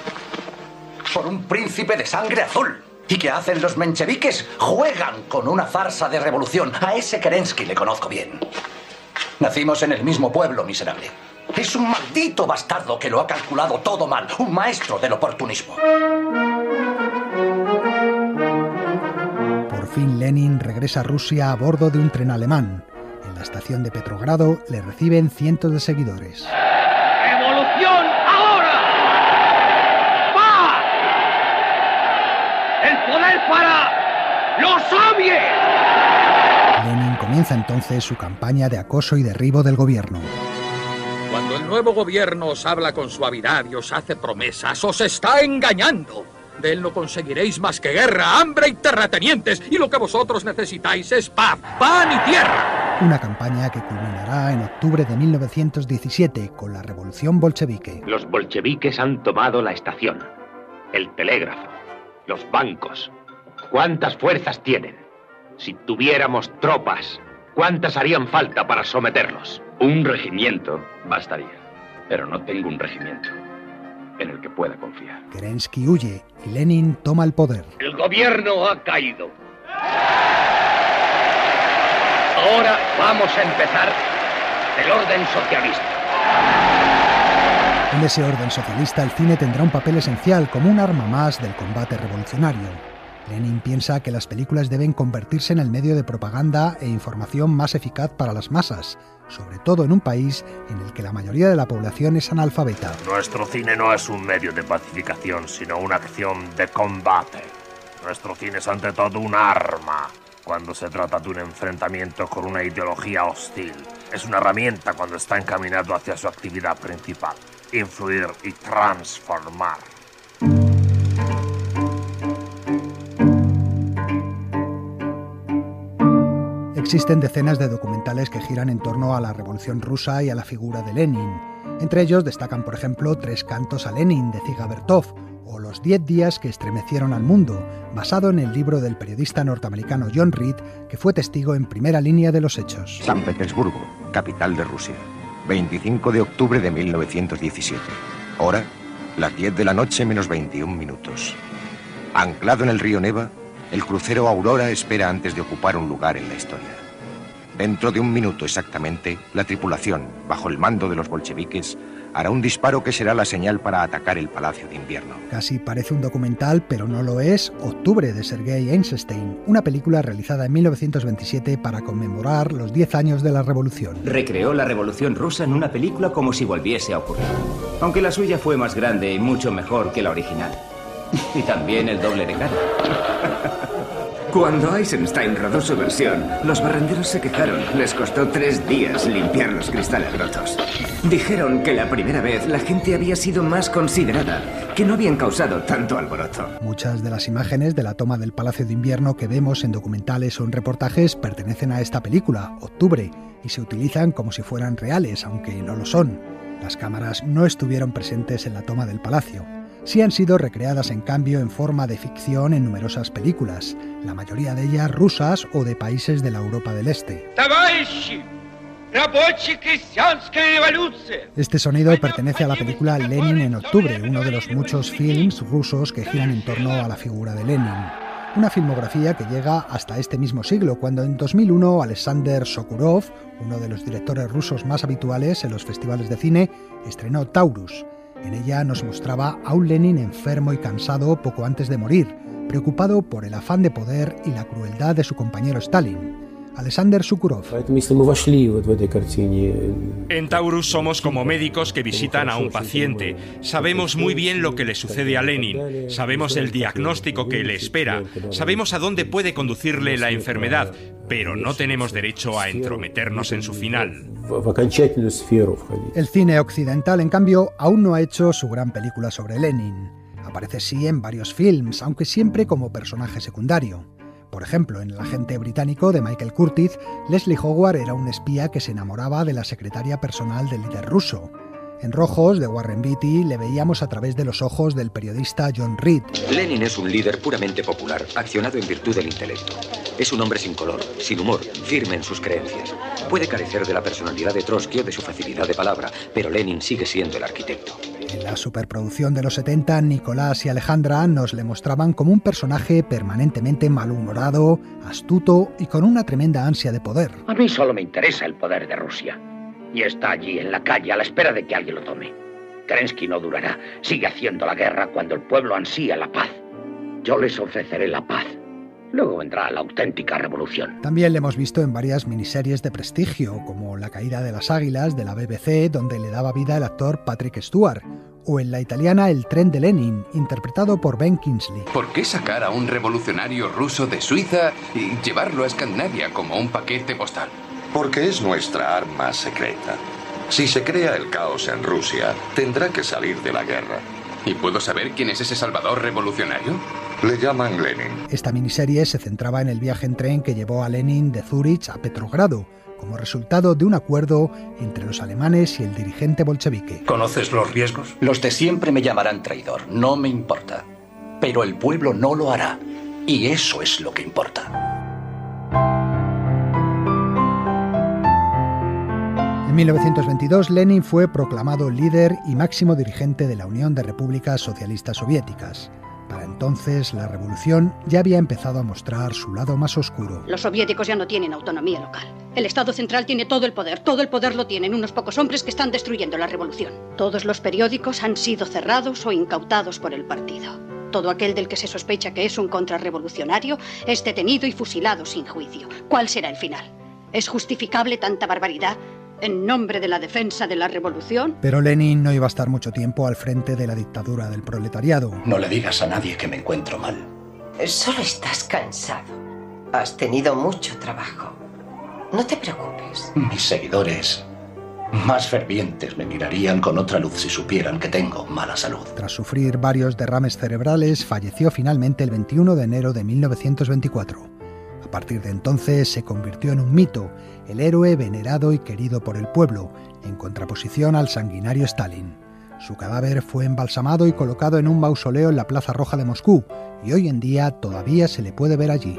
por un príncipe de sangre azul. ¿Y qué hacen los mencheviques? Juegan con una farsa de revolución. A ese Kerensky le conozco bien. Nacimos en el mismo pueblo, miserable. Es un maldito bastardo que lo ha calculado todo mal. Un maestro del oportunismo. Por fin Lenin regresa a Rusia a bordo de un tren alemán. En la estación de Petrogrado le reciben cientos de seguidores. ¡Revolución ahora! ¡Paz! ¡El poder para los soviets! Lenin comienza entonces su campaña de acoso y derribo del gobierno. Cuando el nuevo gobierno os habla con suavidad y os hace promesas, os está engañando. De él no conseguiréis más que guerra, hambre y terratenientes, y lo que vosotros necesitáis es paz, pan y tierra. Una campaña que culminará en octubre de 1917 con la revolución bolchevique. Los bolcheviques han tomado la estación, el telégrafo, los bancos. ¿Cuántas fuerzas tienen? Si tuviéramos tropas, ¿cuántas harían falta para someterlos? Un regimiento bastaría, pero no tengo un regimiento en el que pueda confiar. Kerensky huye y Lenin toma el poder. El gobierno ha caído. Ahora vamos a empezar el orden socialista. En ese orden socialista el cine tendrá un papel esencial como un arma más del combate revolucionario. Lenin piensa que las películas deben convertirse en el medio de propaganda e información más eficaz para las masas, sobre todo en un país en el que la mayoría de la población es analfabeta. Nuestro cine no es un medio de pacificación, sino una acción de combate. Nuestro cine es ante todo un arma cuando se trata de un enfrentamiento con una ideología hostil. Es una herramienta cuando está encaminado hacia su actividad principal, influir y transformar. Existen decenas de documentales que giran en torno a la Revolución Rusa y a la figura de Lenin. Entre ellos destacan, por ejemplo, 3 cantos a Lenin de Dziga Vertov o Los 10 días que estremecieron al mundo, basado en el libro del periodista norteamericano John Reed, que fue testigo en primera línea de los hechos. San Petersburgo, capital de Rusia, 25 de octubre de 1917. Hora, las 10 de la noche menos 21 minutos. Anclado en el río Neva, el crucero Aurora espera antes de ocupar un lugar en la historia. Dentro de un minuto exactamente, la tripulación, bajo el mando de los bolcheviques, hará un disparo que será la señal para atacar el Palacio de Invierno. Casi parece un documental, pero no lo es. Octubre, de Sergei Eisenstein, una película realizada en 1927 para conmemorar los 10 años de la Revolución. Recreó la Revolución Rusa en una película como si volviese a ocurrir. Aunque la suya fue más grande y mucho mejor que la original. Y también el doble de cara. Cuando Eisenstein rodó su versión, los barrenderos se quejaron. Les costó 3 días limpiar los cristales rotos. Dijeron que la primera vez la gente había sido más considerada, que no habían causado tanto alboroto. Muchas de las imágenes de la toma del Palacio de Invierno que vemos en documentales o en reportajes pertenecen a esta película, Octubre, y se utilizan como si fueran reales, aunque no lo son. Las cámaras no estuvieron presentes en la toma del palacio. sí han sido recreadas en cambio en forma de ficción en numerosas películas, la mayoría de ellas rusas o de países de la Europa del Este. Este sonido pertenece a la película Lenin en octubre, uno de los muchos films rusos que giran en torno a la figura de Lenin. Una filmografía que llega hasta este mismo siglo, cuando en 2001 Alexander Sokurov, uno de los directores rusos más habituales en los festivales de cine, estrenó Taurus. En ella nos mostraba a un Lenin enfermo y cansado poco antes de morir, preocupado por el afán de poder y la crueldad de su compañero Stalin. Alexander Sokurov. En Taurus somos como médicos que visitan a un paciente. Sabemos muy bien lo que le sucede a Lenin, sabemos el diagnóstico que le espera, sabemos a dónde puede conducirle la enfermedad, pero no tenemos derecho a entrometernos en su final. El cine occidental, en cambio, aún no ha hecho su gran película sobre Lenin. Aparece sí en varios films, aunque siempre como personaje secundario. Por ejemplo, en El agente británico de Michael Curtiz, Leslie Howard era un espía que se enamoraba de la secretaria personal del líder ruso. En Rojos, de Warren Beatty, le veíamos a través de los ojos del periodista John Reed. Lenin es un líder puramente popular, accionado en virtud del intelecto. Es un hombre sin color, sin humor, firme en sus creencias. Puede carecer de la personalidad de Trotsky o de su facilidad de palabra, pero Lenin sigue siendo el arquitecto. En la superproducción de los 70, Nicolás y Alejandra nos le mostraban como un personaje permanentemente malhumorado, astuto y con una tremenda ansia de poder. A mí solo me interesa el poder de Rusia. Y está allí, en la calle, a la espera de que alguien lo tome. Kerensky no durará. Sigue haciendo la guerra cuando el pueblo ansía la paz. Yo les ofreceré la paz. Luego vendrá la auténtica revolución. También le hemos visto en varias miniseries de prestigio, como La caída de las águilas, de la BBC, donde le daba vida el actor Patrick Stewart, o en la italiana El tren de Lenin, interpretado por Ben Kingsley. ¿Por qué sacar a un revolucionario ruso de Suiza y llevarlo a Escandinavia como un paquete postal? Porque es nuestra arma secreta. Si se crea el caos en Rusia, tendrá que salir de la guerra. ¿Y puedo saber quién es ese salvador revolucionario? Le llaman Lenin. Esta miniserie se centraba en el viaje en tren que llevó a Lenin de Zúrich a Petrogrado, como resultado de un acuerdo entre los alemanes y el dirigente bolchevique. ¿Conoces los riesgos? Los de siempre me llamarán traidor, no me importa. Pero el pueblo no lo hará, y eso es lo que importa. En 1922, Lenin fue proclamado líder y máximo dirigente de la Unión de Repúblicas Socialistas Soviéticas. Para entonces, la revolución ya había empezado a mostrar su lado más oscuro. Los soviéticos ya no tienen autonomía local. El Estado central tiene todo el poder lo tienen unos pocos hombres que están destruyendo la revolución. Todos los periódicos han sido cerrados o incautados por el partido. Todo aquel del que se sospecha que es un contrarrevolucionario es detenido y fusilado sin juicio. ¿Cuál será el final? ¿Es justificable tanta barbaridad en nombre de la defensa de la revolución? Pero Lenin no iba a estar mucho tiempo al frente de la dictadura del proletariado. No le digas a nadie que me encuentro mal. Solo estás cansado. Has tenido mucho trabajo. No te preocupes. Mis seguidores más fervientes me mirarían con otra luz si supieran que tengo mala salud. Tras sufrir varios derrames cerebrales, falleció finalmente el 21 de enero de 1924. A partir de entonces se convirtió en un mito, el héroe venerado y querido por el pueblo, en contraposición al sanguinario Stalin. Su cadáver fue embalsamado y colocado en un mausoleo en la Plaza Roja de Moscú, y hoy en día todavía se le puede ver allí.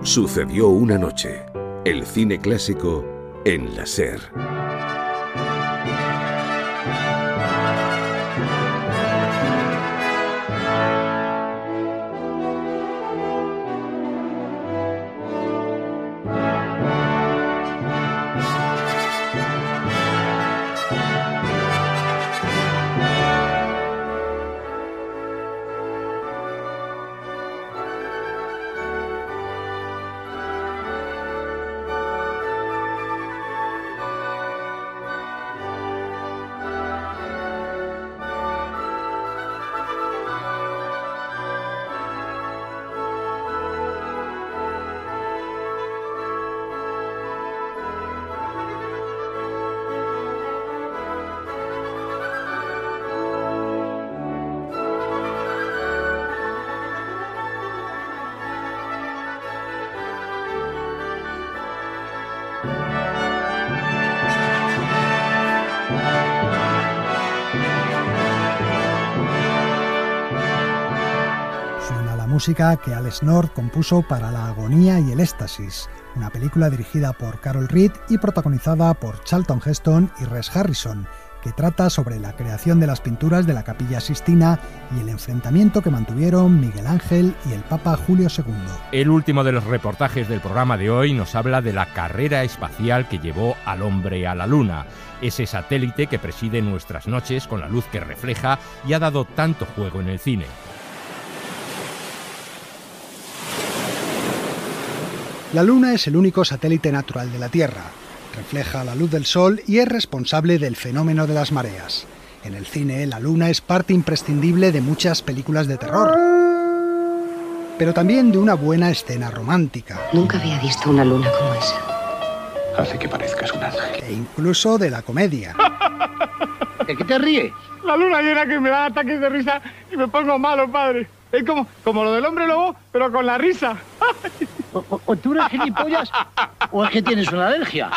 Sucedió una noche. El cine clásico en la SER. música que Alex North compuso para La agonía y el éxtasis, una película dirigida por Carol Reed y protagonizada por Charlton Heston y Rex Harrison, que trata sobre la creación de las pinturas de la Capilla Sixtina y el enfrentamiento que mantuvieron Miguel Ángel y el Papa Julio II. El último de los reportajes del programa de hoy nos habla de la carrera espacial que llevó al hombre a la Luna, ese satélite que preside nuestras noches con la luz que refleja y ha dado tanto juego en el cine. La Luna es el único satélite natural de la Tierra. Refleja la luz del Sol y es responsable del fenómeno de las mareas. En el cine, la Luna es parte imprescindible de muchas películas de terror, pero también de una buena escena romántica. Nunca había visto una luna como esa. Hace que parezcas un ángel. E incluso de la comedia. ¿De qué te ríes? La luna llena que me da ataques de risa y me pongo malo, padre. Es como lo del hombre lobo, pero con la risa. O tú eres gilipollas o es que tienes una alergia.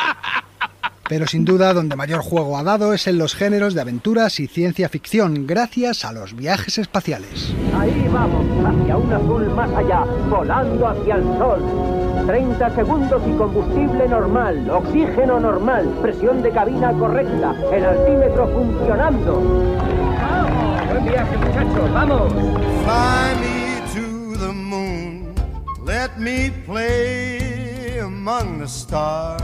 Pero sin duda, donde mayor juego ha dado es en los géneros de aventuras y ciencia ficción, gracias a los viajes espaciales. Ahí vamos, hacia un azul más allá, volando hacia el sol. 30 segundos y combustible normal, oxígeno normal, presión de cabina correcta, el altímetro funcionando. ¡Vamos! ¡Buen viaje, muchachos! ¡Vamos! Fly me to the moon, let me play among the stars.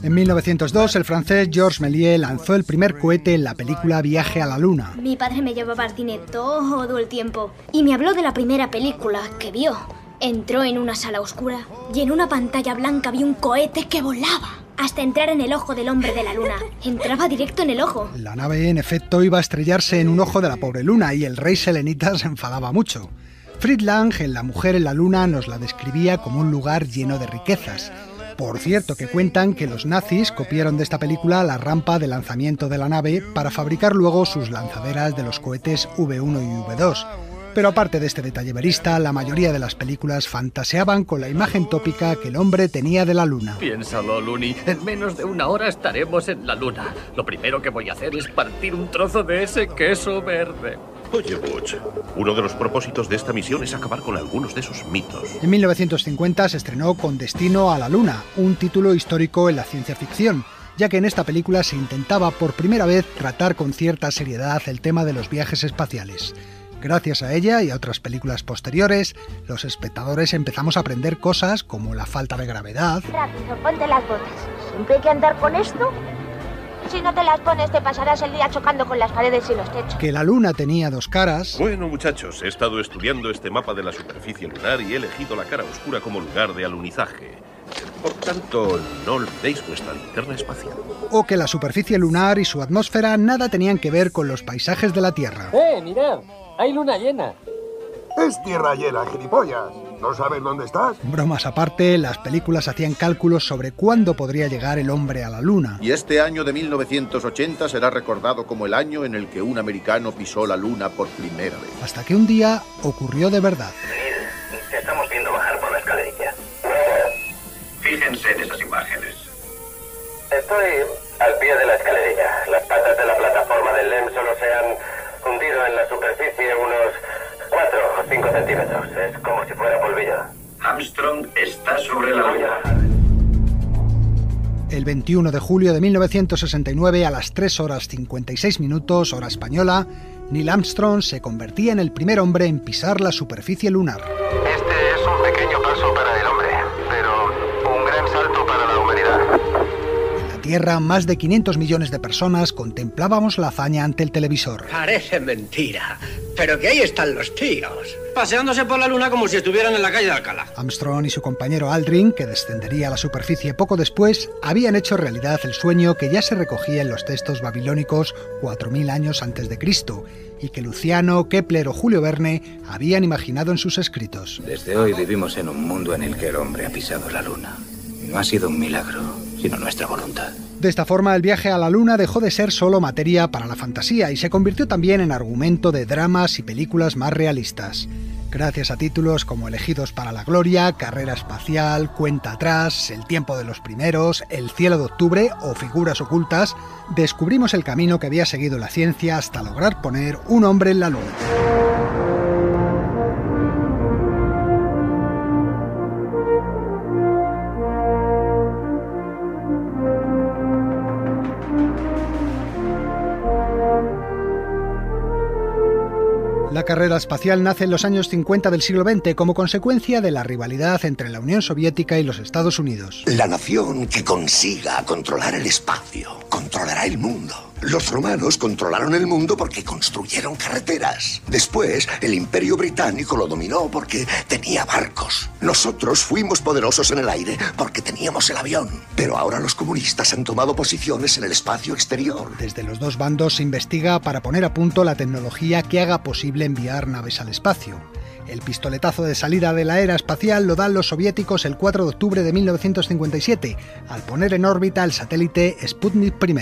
En 1902, el francés Georges Méliès lanzó el primer cohete en la película Viaje a la Luna. Mi padre me llevaba al cine todo el tiempo y me habló de la primera película que vio. Entró en una sala oscura y en una pantalla blanca vio un cohete que volaba hasta entrar en el ojo del hombre de la Luna. Entraba directo en el ojo. La nave, en efecto, iba a estrellarse en un ojo de la pobre Luna y el rey selenita se enfadaba mucho. Fritz Lang, en La mujer en la Luna, nos la describía como un lugar lleno de riquezas. Por cierto, que cuentan que los nazis copiaron de esta película la rampa de lanzamiento de la nave para fabricar luego sus lanzaderas de los cohetes V1 y V2. Pero aparte de este detalle verista, la mayoría de las películas fantaseaban con la imagen tópica que el hombre tenía de la Luna. Piénsalo, Looney. En menos de una hora estaremos en la Luna. Lo primero que voy a hacer es partir un trozo de ese queso verde. Oye, Butch, uno de los propósitos de esta misión es acabar con algunos de esos mitos. En 1950 se estrenó Con destino a la Luna, un título histórico en la ciencia ficción, ya que en esta película se intentaba por primera vez tratar con cierta seriedad el tema de los viajes espaciales. Gracias a ella y a otras películas posteriores, los espectadores empezamos a aprender cosas como la falta de gravedad. Rápido, ponte las botas. ¿Siempre hay que andar con esto? Si no te las pones, te pasarás el día chocando con las paredes y los techos. Que la Luna tenía dos caras. Bueno, muchachos, he estado estudiando este mapa de la superficie lunar y he elegido la cara oscura como lugar de alunizaje. Por tanto, no olvidéis vuestra linterna espacial. O que la superficie lunar y su atmósfera nada tenían que ver con los paisajes de la Tierra. Mirad, hay luna llena. Es tierra llena, gilipollas. ¿No sabes dónde estás? Bromas aparte, las películas hacían cálculos sobre cuándo podría llegar el hombre a la Luna. Y este año de 1980 será recordado como el año en el que un americano pisó la Luna por primera vez. Hasta que un día ocurrió de verdad. Te estamos viendo bajar por la escalerilla. Fíjense en esas imágenes. Estoy al pie de la escalerilla. Las patas de la plataforma del LEM solo se han hundido en la superficie unos 4 o 5 centímetros. Es como si fuera polvillo. Armstrong está sobre la Luna. El 21 de julio de 1969, a las 3 horas 56 minutos, hora española, Neil Armstrong se convertía en el primer hombre en pisar la superficie lunar. Este es un pequeño paso para el hombre, pero un gran salto para la humanidad. En la Tierra, más de 500 millones de personas contemplábamos la hazaña ante el televisor. Parece mentira, pero que ahí están los tíos, paseándose por la Luna como si estuvieran en la calle de Alcalá. Armstrong y su compañero Aldrin, que descendería a la superficie poco después, habían hecho realidad el sueño que ya se recogía en los textos babilónicos 4000 años antes de Cristo, y que Luciano, Kepler o Julio Verne habían imaginado en sus escritos. Desde hoy vivimos en un mundo en el que el hombre ha pisado la Luna. No ha sido un milagro, sino nuestra voluntad. De esta forma, el viaje a la Luna dejó de ser solo materia para la fantasía y se convirtió también en argumento de dramas y películas más realistas. Gracias a títulos como Elegidos para la Gloria, Carrera Espacial, Cuenta Atrás, El Tiempo de los Primeros, El Cielo de Octubre o Figuras Ocultas, descubrimos el camino que había seguido la ciencia hasta lograr poner un hombre en la Luna. La carrera espacial nace en los años 50 del siglo XX como consecuencia de la rivalidad entre la Unión Soviética y los Estados Unidos. La nación que consiga controlar el espacio controlará el mundo. Los romanos controlaron el mundo porque construyeron carreteras. Después, el Imperio Británico lo dominó porque tenía barcos. Nosotros fuimos poderosos en el aire porque teníamos el avión. Pero ahora los comunistas han tomado posiciones en el espacio exterior. Desde los dos bandos se investiga para poner a punto la tecnología que haga posible enviar naves al espacio. El pistoletazo de salida de la era espacial lo dan los soviéticos el 4 de octubre de 1957, al poner en órbita el satélite Sputnik I.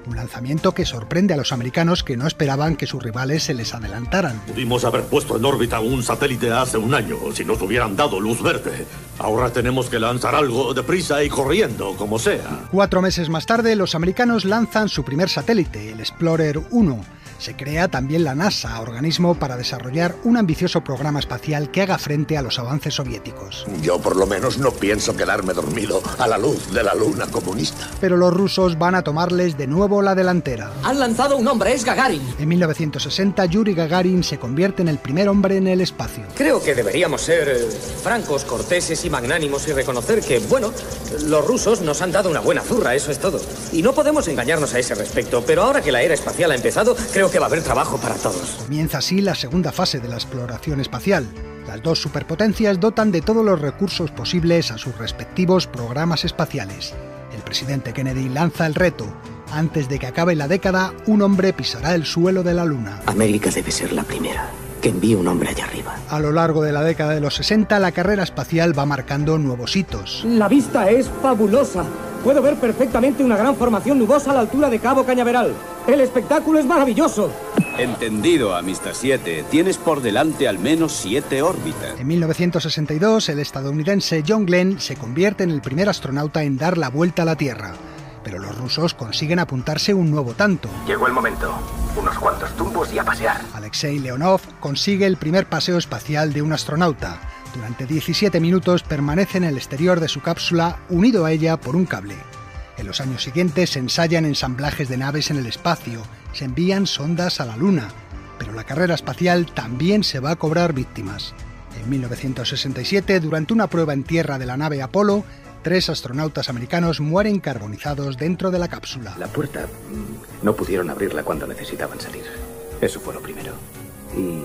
Un lanzamiento que sorprende a los americanos, que no esperaban que sus rivales se les adelantaran. Pudimos haber puesto en órbita un satélite hace un año, si nos hubieran dado luz verde. Ahora tenemos que lanzar algo deprisa y corriendo, como sea. 4 meses más tarde, los americanos lanzan su primer satélite, el Explorer 1. Se crea también la NASA, organismo para desarrollar un ambicioso programa espacial que haga frente a los avances soviéticos. Yo por lo menos no pienso quedarme dormido a la luz de la luna comunista. Pero los rusos van a tomarles de nuevo la delantera. Han lanzado un hombre, es Gagarin. En 1960, Yuri Gagarin se convierte en el primer hombre en el espacio. Creo que deberíamos ser francos, corteses y magnánimos y reconocer que, bueno, los rusos nos han dado una buena zurra, eso es todo. Y no podemos engañarnos a ese respecto, pero ahora que la era espacial ha empezado, creo que va a haber trabajo para todos. Comienza así la segunda fase de la exploración espacial. Las dos superpotencias dotan de todos los recursos posibles a sus respectivos programas espaciales. El presidente Kennedy lanza el reto. Antes de que acabe la década, un hombre pisará el suelo de la Luna. América debe ser la primera que envíe un hombre allá arriba. A lo largo de la década de los 60, la carrera espacial va marcando nuevos hitos. La vista es fabulosa. Puedo ver perfectamente una gran formación nubosa a la altura de Cabo Cañaveral. El espectáculo es maravilloso. Entendido, Amistad 7. Tienes por delante al menos 7 órbitas. En 1962, el estadounidense John Glenn se convierte en el primer astronauta en dar la vuelta a la Tierra. Pero los rusos consiguen apuntarse un nuevo tanto. Llegó el momento. Unos cuantos tumbos y a pasear. Alexei Leonov consigue el primer paseo espacial de un astronauta. Durante 17 minutos permanece en el exterior de su cápsula, unido a ella por un cable. En los años siguientes se ensayan ensamblajes de naves en el espacio, se envían sondas a la Luna, pero la carrera espacial también se va a cobrar víctimas. En 1967, durante una prueba en tierra de la nave Apolo, 3 astronautas americanos mueren carbonizados dentro de la cápsula. La puerta no pudieron abrirla cuando necesitaban salir. Eso fue lo primero. Y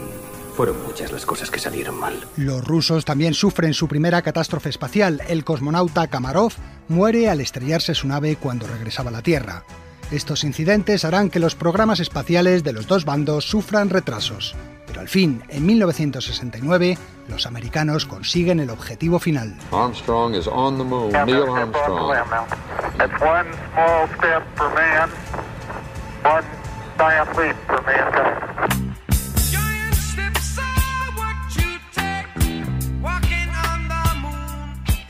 fueron muchas las cosas que salieron mal. Los rusos también sufren su primera catástrofe espacial. El cosmonauta Kamarov muere al estrellarse su nave cuando regresaba a la Tierra. Estos incidentes harán que los programas espaciales de los dos bandos sufran retrasos. Pero al fin, en 1969, los americanos consiguen el objetivo final. Armstrong is on the moon. Neil Armstrong. It's one small step for man, one giant leap for mankind.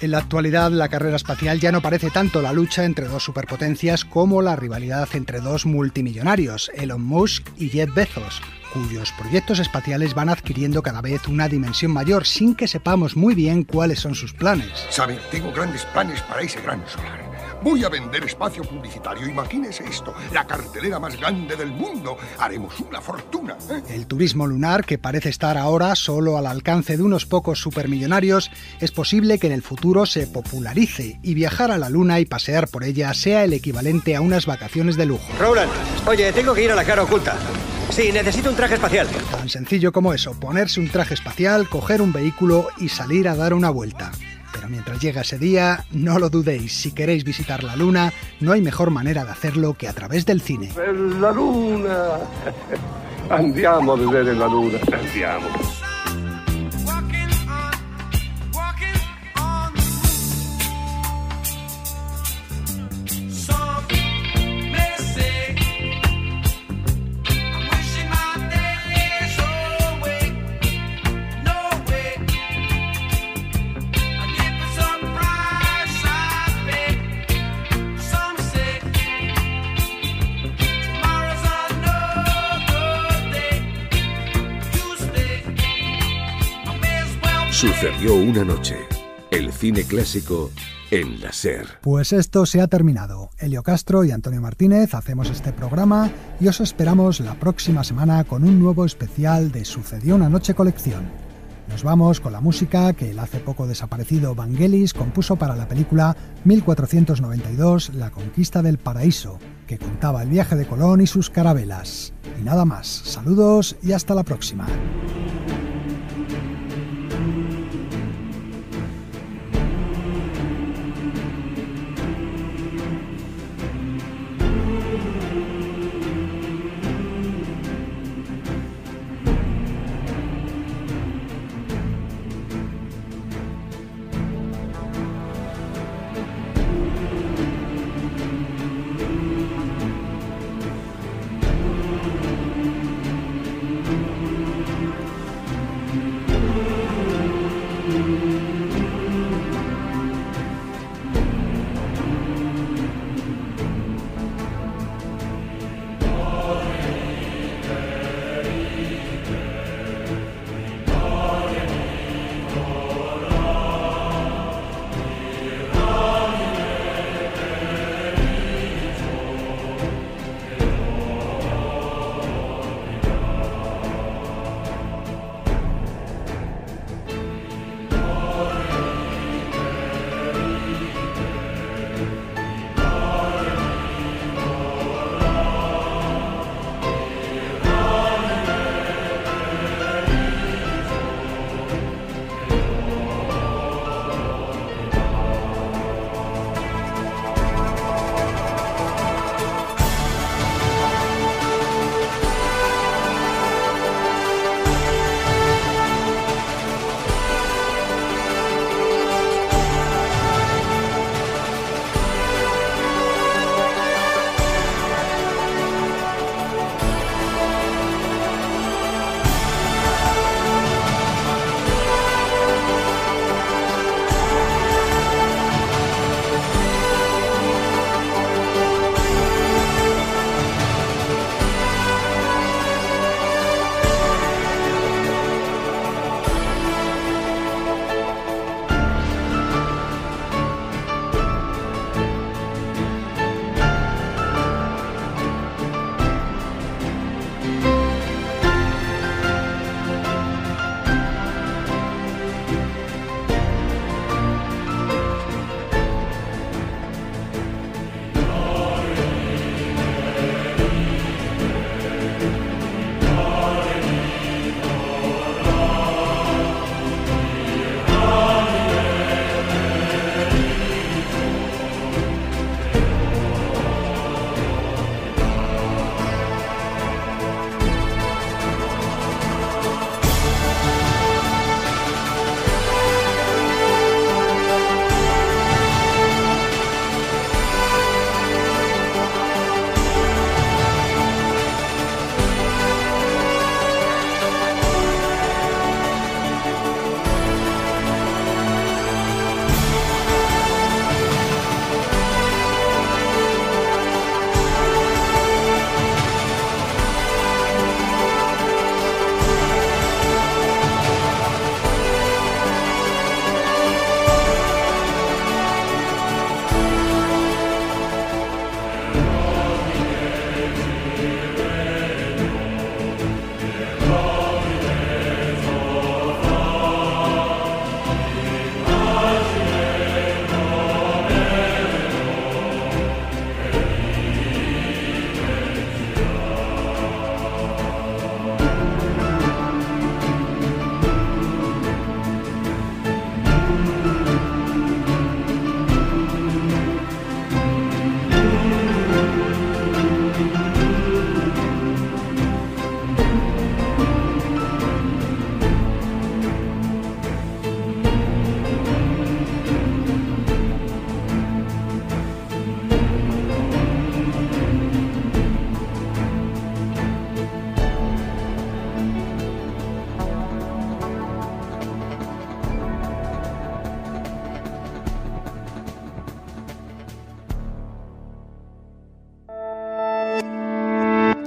En la actualidad, la carrera espacial ya no parece tanto la lucha entre dos superpotencias como la rivalidad entre dos multimillonarios, Elon Musk y Jeff Bezos, cuyos proyectos espaciales van adquiriendo cada vez una dimensión mayor sin que sepamos muy bien cuáles son sus planes. Saben, tengo grandes planes para ese gran solar. Voy a vender espacio publicitario, imagínese esto, la cartelera más grande del mundo. Haremos una fortuna, ¿eh? El turismo lunar, que parece estar ahora solo al alcance de unos pocos supermillonarios, es posible que en el futuro se popularice y viajar a la Luna y pasear por ella sea el equivalente a unas vacaciones de lujo. Roland, oye, tengo que ir a la cara oculta. Sí, necesito un traje espacial. Tan sencillo como eso, ponerse un traje espacial, coger un vehículo y salir a dar una vuelta. Pero mientras llega ese día, no lo dudéis, si queréis visitar la Luna, no hay mejor manera de hacerlo que a través del cine. La Luna. Andiamo a vedere la Luna. Andiamo. Sucedió una noche. El cine clásico en la SER. Pues esto se ha terminado. Elio Castro y Antonio Martínez hacemos este programa y os esperamos la próxima semana con un nuevo especial de Sucedió una noche colección. Nos vamos con la música que el hace poco desaparecido Vangelis compuso para la película 1492, La conquista del paraíso, que contaba el viaje de Colón y sus carabelas. Y nada más, saludos y hasta la próxima.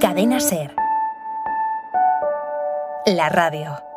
Cadena SER. La radio.